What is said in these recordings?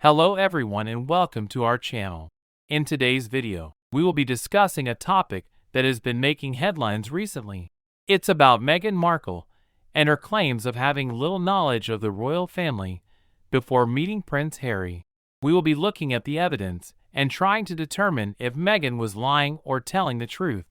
Hello everyone and welcome to our channel. In today's video, we will be discussing a topic that has been making headlines recently. It's about Meghan Markle and her claims of having little knowledge of the royal family before meeting Prince Harry. We will be looking at the evidence and trying to determine if Meghan was lying or telling the truth.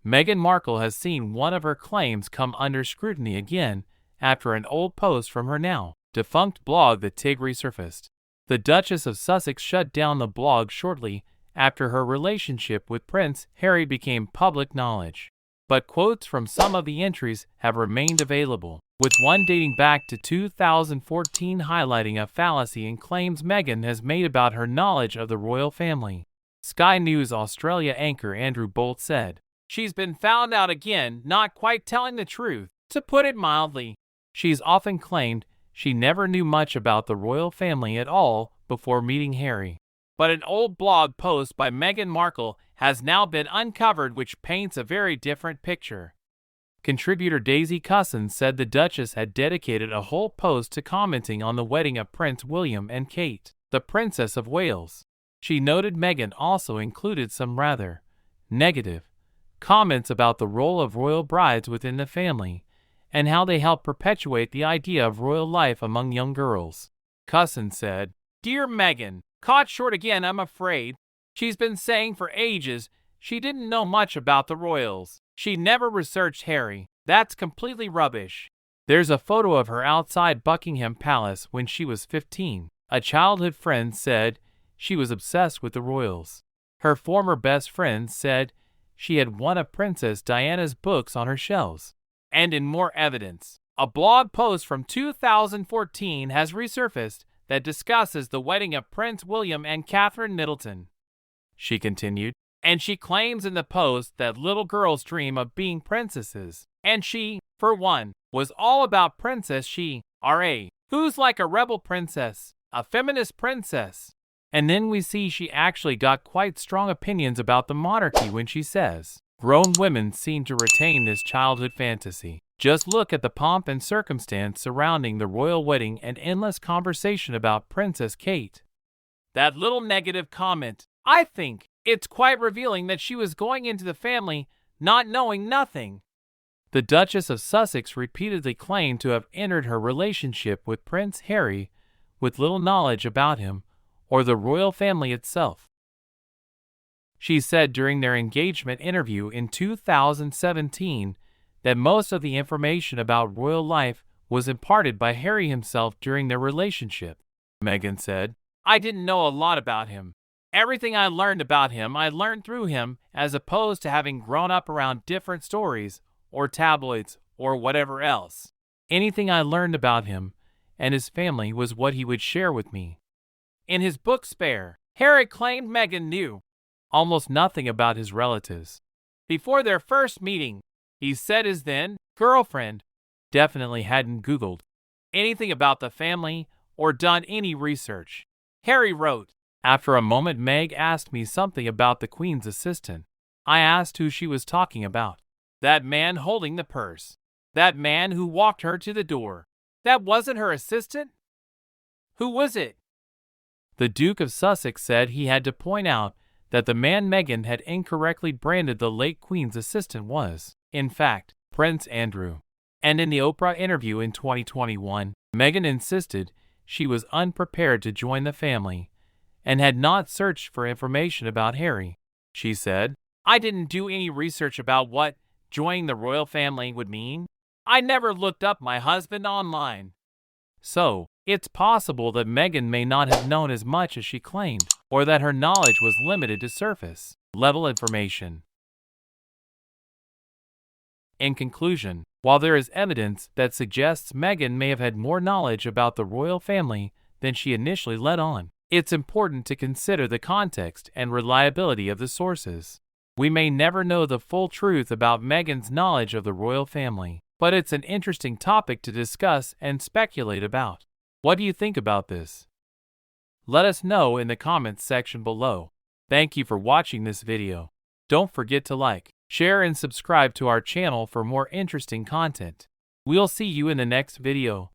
Meghan Markle has seen one of her claims come under scrutiny again after an old post from her now defunct blog The Tig resurfaced. The Duchess of Sussex shut down the blog shortly after her relationship with Prince Harry became public knowledge. But quotes from some of the entries have remained available, with one dating back to 2014 highlighting a fallacy in claims Meghan has made about her knowledge of the royal family. Sky News Australia anchor Andrew Bolt said, "She's been found out again not quite telling the truth, to put it mildly. She's often claimed she never knew much about the royal family at all before meeting Harry. But an old blog post by Meghan Markle has now been uncovered which paints a very different picture." Contributor Daisy Cousins said the Duchess had dedicated a whole post to commenting on the wedding of Prince William and Kate, the Princess of Wales. She noted Meghan also included some rather negative comments about the role of royal brides within the family and how they help perpetuate the idea of royal life among young girls. Cousins said, "Dear Meghan, caught short again, I'm afraid. She's been saying for ages she didn't know much about the royals. She never researched Harry. That's completely rubbish." There's a photo of her outside Buckingham Palace when she was 15. A childhood friend said she was obsessed with the royals. Her former best friend said she had one of Princess Diana's books on her shelves. And in more evidence, a blog post from 2014 has resurfaced that discusses the wedding of Prince William and Catherine Middleton. She continued, and she claims in the post that little girls dream of being princesses, and she, for one, was all about Princess She-Ra, who's like a rebel princess, a feminist princess. And then we see she actually got quite strong opinions about the monarchy when she says, "Grown women seem to retain this childhood fantasy. Just look at the pomp and circumstance surrounding the royal wedding and endless conversation about Princess Kate." That little negative comment, I think it's quite revealing that she was going into the family not knowing nothing. The Duchess of Sussex repeatedly claimed to have entered her relationship with Prince Harry with little knowledge about him or the royal family itself. She said during their engagement interview in 2017 that most of the information about royal life was imparted by Harry himself during their relationship. Meghan said, "I didn't know a lot about him. Everything I learned about him, I learned through him as opposed to having grown up around different stories or tabloids or whatever else. Anything I learned about him and his family was what he would share with me." In his book Spare, Harry claimed Meghan knew almost nothing about his relatives. Before their first meeting, he said his then-girlfriend definitely hadn't Googled anything about the family or done any research. Harry wrote, "After a moment Meg asked me something about the Queen's assistant. I asked who she was talking about. That man holding the purse. That man who walked her to the door. That wasn't her assistant? Who was it?" The Duke of Sussex said he had to point out that the man Meghan had incorrectly branded the late Queen's assistant was, in fact, Prince Andrew. And in the Oprah interview in 2021, Meghan insisted she was unprepared to join the family and had not searched for information about Harry. She said, "I didn't do any research about what joining the royal family would mean. I never looked up my husband online." So, it's possible that Meghan may not have known as much as she claimed, or that her knowledge was limited to surface-level information. In conclusion, while there is evidence that suggests Meghan may have had more knowledge about the royal family than she initially let on, it's important to consider the context and reliability of the sources. We may never know the full truth about Meghan's knowledge of the royal family, but it's an interesting topic to discuss and speculate about. What do you think about this? Let us know in the comments section below. Thank you for watching this video. Don't forget to like, share and subscribe to our channel for more interesting content. We'll see you in the next video.